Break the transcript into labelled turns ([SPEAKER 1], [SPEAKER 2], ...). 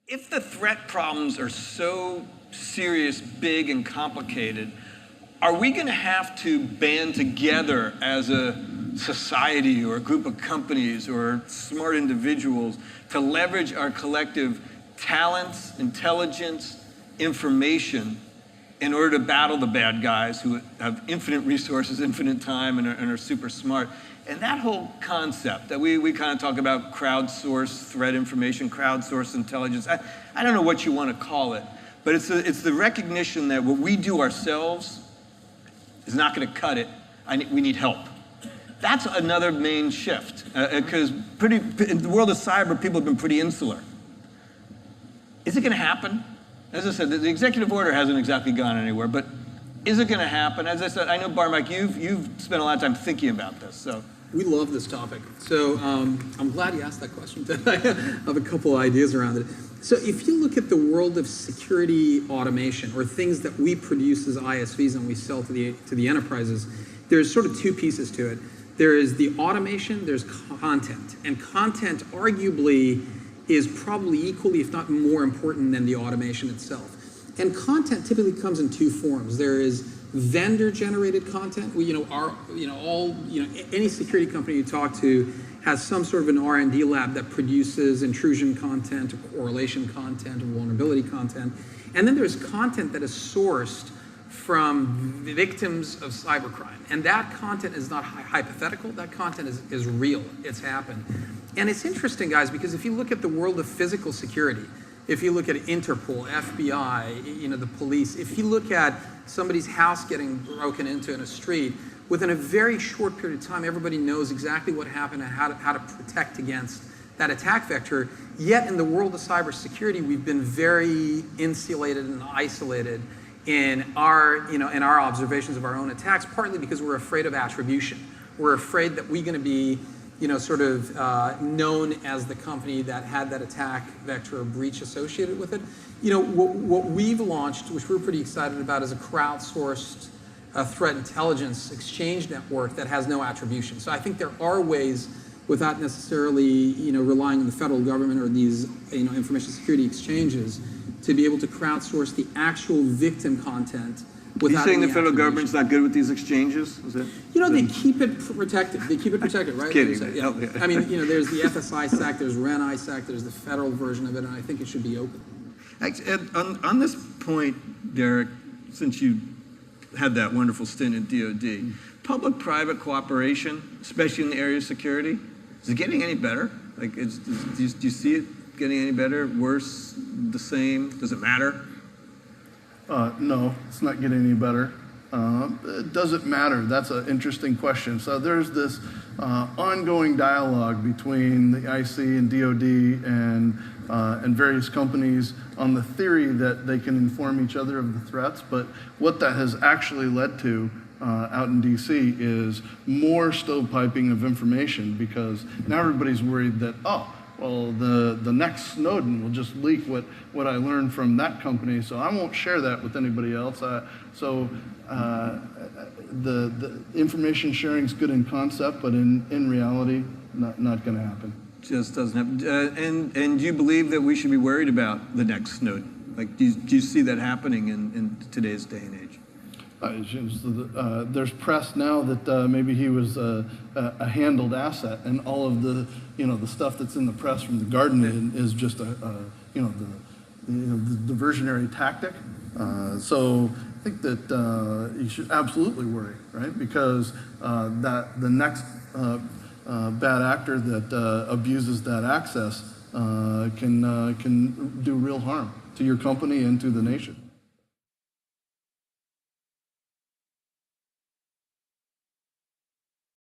[SPEAKER 1] if the threat problems are so serious, big, and complicated, are we going to have to band together as a society or a group of companies or smart individuals to leverage our collective talents, intelligence, information in order to battle the bad guys who have infinite resources, infinite time, and are super smart? And that whole concept that we kind of talk about, crowdsourced threat information, crowdsourced intelligence, I don't know what you want to call it, but it's the recognition that what we do ourselves is not going to cut it. We need help. That's another main shift, because in the world of cyber, people have been pretty insular. Is it going to happen? As I said, the executive order hasn't exactly gone anywhere, but is it going to happen? As I said, I know, Barmak, you've spent a lot of time thinking about this. So
[SPEAKER 2] we love this topic. So I'm glad you asked that question. I have a couple of ideas around it. So if you look at the world of security automation, or things that we produce as ISVs and we sell to the enterprises, there's sort of two pieces to it. There is the automation, there's content. And content arguably is probably equally, if not more important than the automation itself. And content typically comes in two forms. There is vendor-generated content. Any security company you talk to has some sort of an R&D lab that produces intrusion content, correlation content, vulnerability content. And then there's content that is sourced from victims of cybercrime. And that content is not hypothetical. That content is real. It's happened. And it's interesting, guys, because if you look at the world of physical security, if you look at Interpol, FBI, the police, if you look at somebody's house getting broken into in a street, within a very short period of time, everybody knows exactly what happened and how to protect against that attack vector. Yet in the world of cybersecurity, we've been very insulated and isolated in our observations of our own attacks, partly because we're afraid of attribution. We're afraid that we're going to be known as the company that had that attack vector or breach associated with it. What we've launched, which we're pretty excited about, is a crowdsourced threat intelligence exchange network that has no attribution. So I think there are ways, without necessarily relying on the federal government or these information security exchanges, to be able to crowdsource the actual victim content.
[SPEAKER 1] Are you saying the federal government's not good with these exchanges? Is it?
[SPEAKER 2] They keep it protected. They keep it protected, right?
[SPEAKER 1] Kidding.
[SPEAKER 2] Yeah. I mean, there's the FSI SAC, there's REN ISAC, there's the federal version of it, and I think it should be open.
[SPEAKER 1] Actually, on this point, Derek, since you had that wonderful stint at DoD, public-private cooperation, especially in the area of security, is it getting any better? Do you see it getting any better, worse, the same? Does it matter?
[SPEAKER 3] No, it's not getting any better. Does it matter? That's an interesting question. So there's this ongoing dialogue between the IC and DoD and various companies on the theory that they can inform each other of the threats, but what that has actually led to out in DC is more stovepiping of information, because now everybody's worried that, well, the next Snowden will just leak what I learned from that company, so I won't share that with anybody else. The information sharing is good in concept, but in reality, not going to happen.
[SPEAKER 1] Just doesn't happen. And do you believe that we should be worried about the next Snowden? Do you see that happening in today's day and age?
[SPEAKER 3] There's press now that maybe he was a handled asset, and all of the stuff that's in the press from the Guardian is just the diversionary tactic. So I think that you should absolutely worry, right? Because that the next bad actor that abuses that access can do real harm to your company and to the nation.